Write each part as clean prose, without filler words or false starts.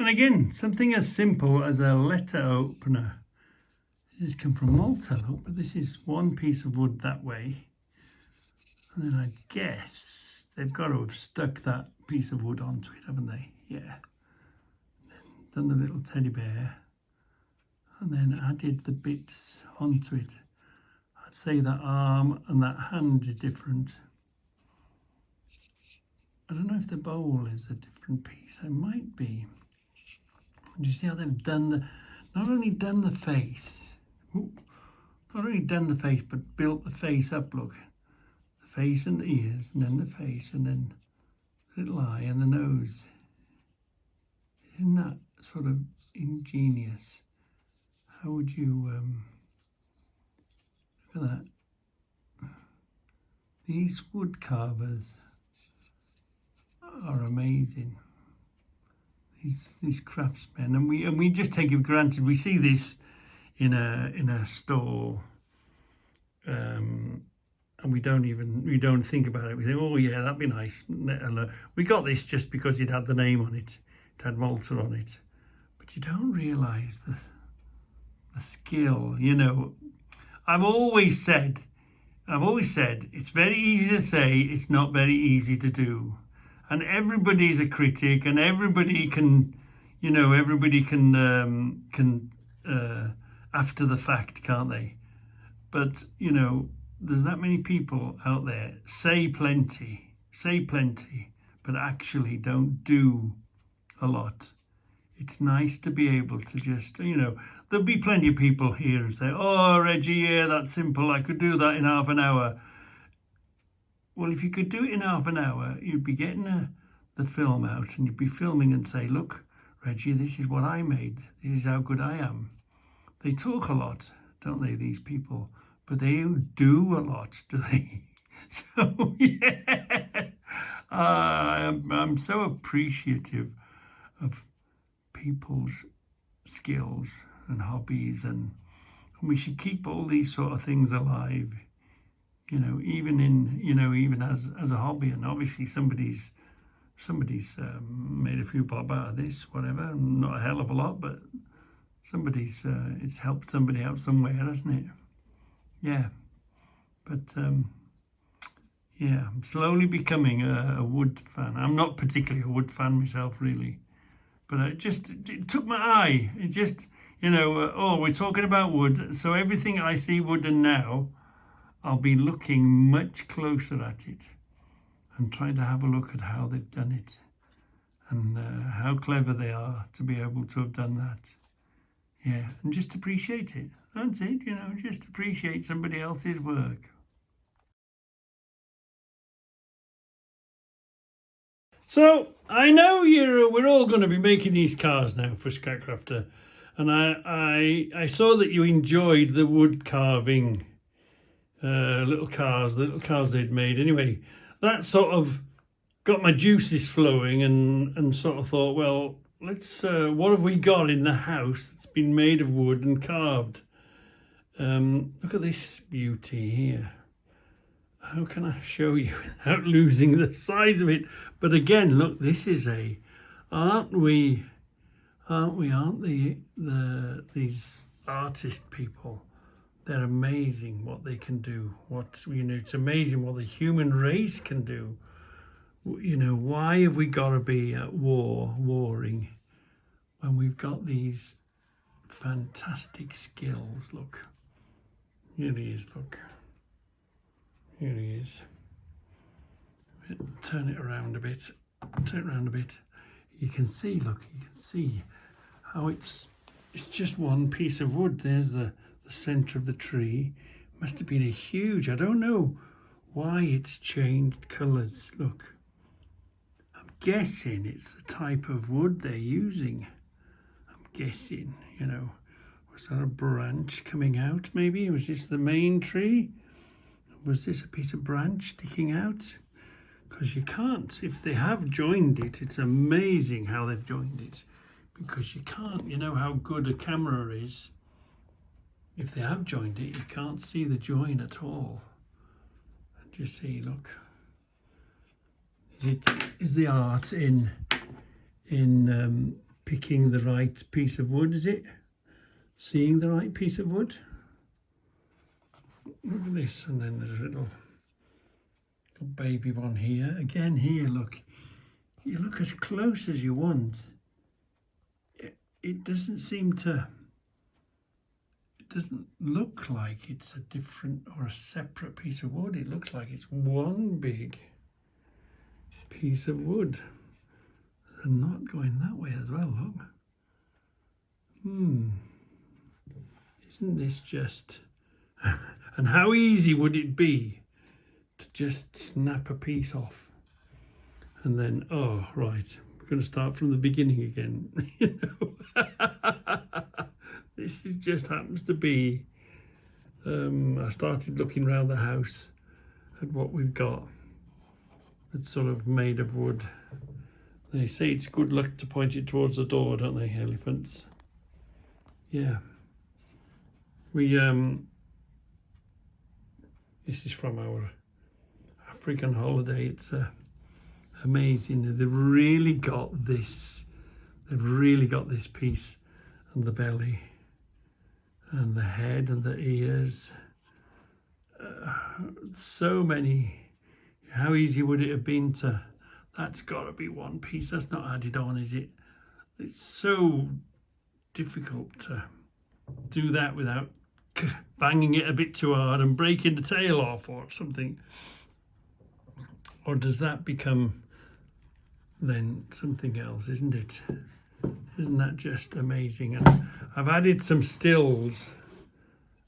And again, something as simple as a letter opener. This has come from Malta, look, but this is one piece of wood that way. And then I guess they've got to have stuck that piece of wood onto it, haven't they? Yeah. Done the little teddy bear. And then added the bits onto it. I'd say that arm and that hand is different. I don't know if the bowl is a different piece. It might be. Do you see how they've done the, not only done the face, but built the face up, look. The face and the ears, and then the face, and then the little eye and the nose. Isn't that sort of ingenious? How would you, look at that. These wood carvers are amazing. These craftsmen, and we just take it for granted. We see this in a stall, and we don't think about it. We think, oh yeah, that'd be nice. We got this just because it had the name on it. It had Malta on it, but you don't realise the skill. You know, I've always said it's very easy to say, it's not very easy to do. And everybody's a critic, and everybody can after the fact, can't they? But you know, there's that many people out there say plenty, but actually don't do a lot. It's nice to be able to just, you know, there'll be plenty of people here who say, "Oh, Reggie, yeah, that's simple. I could do that in half an hour." Well, if you could do it in half an hour, you'd be getting the film out and you'd be filming and say, "Look, Reggie, this is what I made. This is how good I am." They talk a lot, don't they, these people? But they don't do a lot, do they? So, yeah, I'm so appreciative of people's skills and hobbies, and we should keep all these sort of things alive. You know, even as a hobby, and obviously somebody's made a few bob out of this, whatever, not a hell of a lot, but somebody's it's helped somebody out somewhere, hasn't it? Yeah, but yeah, I'm slowly becoming a wood fan. I'm not particularly a wood fan myself, really, but it took my eye. It just, you know, oh, we're talking about wood, so everything I see wooden now, I'll be looking much closer at it and trying to have a look at how they've done it, and how clever they are to be able to have done that. Yeah, and just appreciate it. That's it, you know, just appreciate somebody else's work. So I know we're all going to be making these cars now for Scatcrafter, and I saw that you enjoyed the wood carving little cars they'd made. Anyway, that sort of got my juices flowing, and sort of thought, well, let's what have we got in the house that's been made of wood and carved? Look at this beauty here. How can I show you without losing the size of it? But again, look, this is aren't these artist people? They're amazing what they can do. It's amazing what the human race can do. You know, why have we got to be at warring, when we've got these fantastic skills? Look, here he is, look. Here he is. Turn it around a bit. You can see, look, you can see how it's just one piece of wood. There's the center of the tree. Must have been a huge, I don't know why it's changed colors. Look, I'm guessing it's the type of wood they're using. I'm guessing, you know, was that a branch coming out maybe? Was this the main tree? Was this a piece of branch sticking out? Because you can't, if they have joined it, it's amazing how they've joined it, because you can't, you know how good a camera is. If they have joined it, you can't see the join at all. And you see, look, is the art in picking the right piece of wood, is it? Seeing the right piece of wood. Look at this, and then there's a little baby one here. Again here, look. You look as close as you want. It doesn't seem to, it doesn't look like it's a different or a separate piece of wood. It looks like it's one big piece of wood. And not going that way as well, look. Isn't this just... And how easy would it be to just snap a piece off? And then, oh, right, we're going to start from the beginning again. You know, this is just happens to be... I started looking around the house at what we've got that's sort of made of wood. They say it's good luck to point it towards the door, don't they, elephants? Yeah. We, this is from our African holiday. It's amazing. They've really got this. They've really got this piece, and the belly, and the head, and the ears. So many. How easy would it have been to... That's got to be one piece. That's not added on, is it? It's so difficult to do that without banging it a bit too hard and breaking the tail off or something. Or does that become then something else, isn't it? Isn't that just amazing? And I've added some stills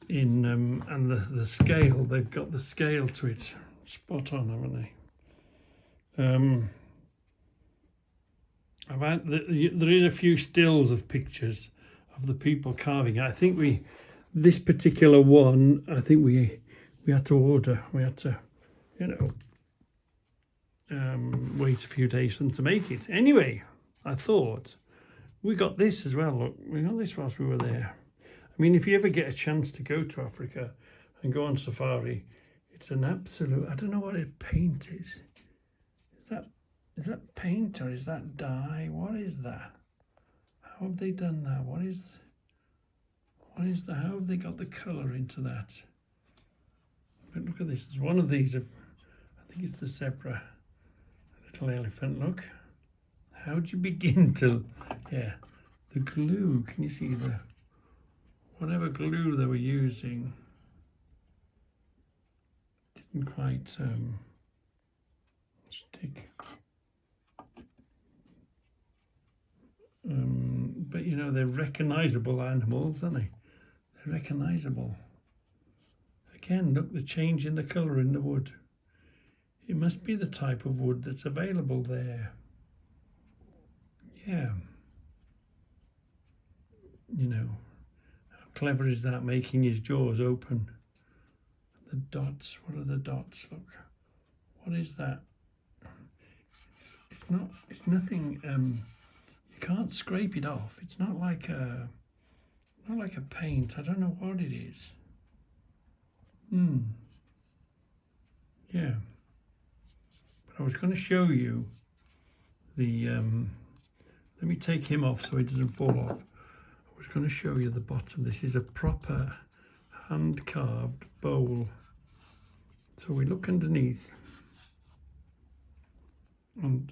in, and the scale, they've got the scale to it. Spot on, haven't they? There is a few stills of pictures of the people carving. I think this particular one, I think we had to order. We had to, you know, wait a few days for them to make it. Anyway, I thought we got this as well. Look, we got this whilst we were there. I mean, if you ever get a chance to go to Africa and go on safari, it's an absolute... I don't know what paint is. Is that paint or is that dye? What is that? How have they done that? What is the... How have they got the colour into that? But look at this. There's one of these. I think it's the zebra. Little elephant. Look. How do you begin to... Yeah. The glue. Can you see the... Whatever glue they were using didn't quite stick. But you know, they're recognizable animals, aren't they? They're recognizable. Again, look, the change in the colour in the wood. It must be the type of wood that's available there. Yeah. You know, how clever is that, making his jaws open? The dots, what are the dots? Look, what is that? It's nothing, you can't scrape it off. It's not like a paint. I don't know what it is. Yeah. But I was going to show you the, let me take him off so he doesn't fall off. I was going to show you the bottom. This is a proper hand-carved bowl. So we look underneath, and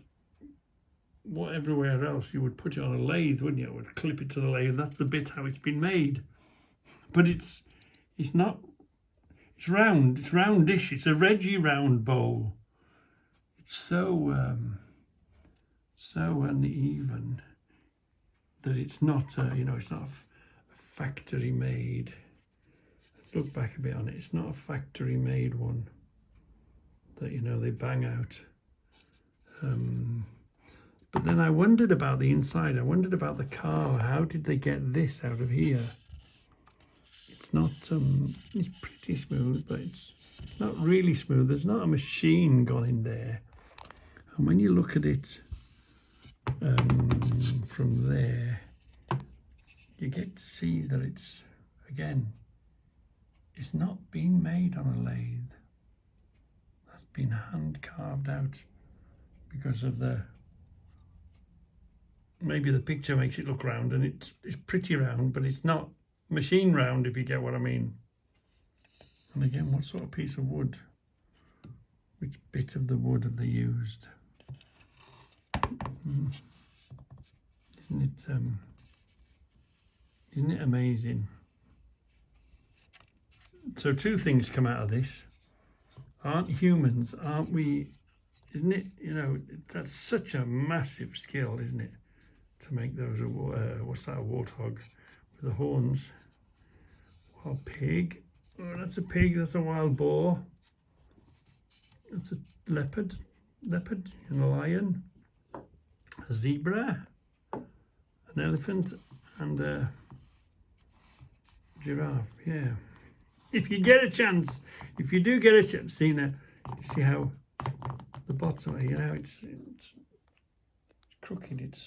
everywhere else you would put it on a lathe, wouldn't you? It would clip it to the lathe. That's the bit how it's been made. But it's not. It's round. It's roundish. It's a Reggie round bowl. It's so uneven that it's not. You know, it's not a factory made. Look back a bit on it. It's not a factory made one that, you know, they bang out. But then I wondered about the inside. I wondered about the car. How did they get this out of here? It's not, it's pretty smooth, but it's not really smooth. There's not a machine gone in there. And when you look at it from there, you get to see that it's, again, it's not been made on a lathe. That's been hand carved out because of the maybe the picture makes it look round, and it's pretty round, but it's not machine round, if you get what I mean. And again, what sort of piece of wood? Which bit of the wood have they used? Isn't it amazing? So two things come out of this. Aren't humans, aren't we, isn't it, you know, that's such a massive skill, isn't it? To make those, what's that, a warthog with the horns. Wild pig. Oh, that's a pig, that's a wild boar. That's a leopard and a lion. A zebra, an elephant, and a giraffe, yeah. If you get a chance, if you do get a chance, see now, you see how the bottom, you know, it's crooked, it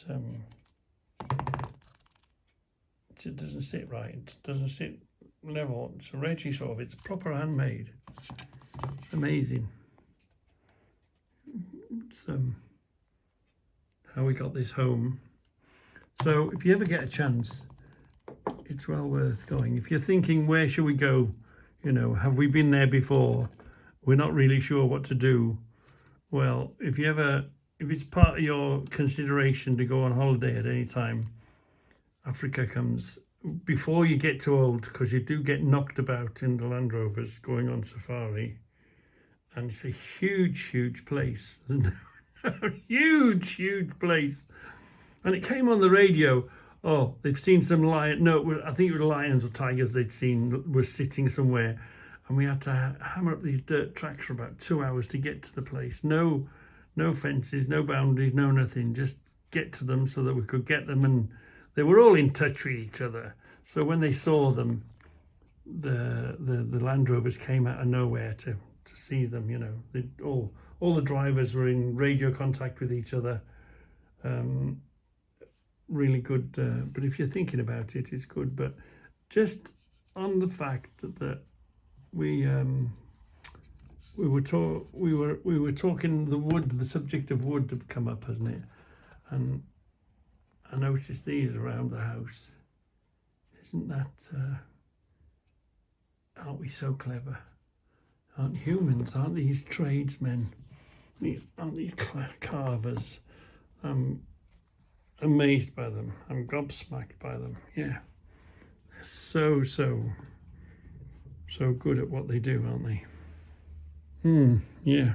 doesn't sit right, it doesn't sit level, it's a Reggie sort of, it's proper handmade. It's amazing. It's how we got this home. So if you ever get a chance, it's well worth going. If you're thinking, where should we go? You know, have we been there before? We're not really sure what to do. Well, if it's part of your consideration to go on holiday at any time, Africa comes before you get too old, because you do get knocked about in the Land Rovers going on safari. And it's a huge place. A huge place. And it came on the radio. Oh, they've seen some lion. No, I think it was lions or tigers they'd seen were sitting somewhere, and we had to hammer up these dirt tracks for about 2 hours to get to the place. No fences, no boundaries, no nothing. Just get to them so that we could get them, and they were all in touch with each other. So when they saw them, the Land Rovers came out of nowhere to see them. You know, all the drivers were in radio contact with each other. Really good, but if you're thinking about it, it's good. But just on the fact that we were talking, the wood, the subject of wood have come up, hasn't it? And I noticed these around the house. Isn't that? Aren't we so clever? Aren't humans? Aren't these tradesmen? Aren't these carvers? Amazed by them. I'm gobsmacked by them. Yeah, they're so good at what they do, aren't they? Yeah.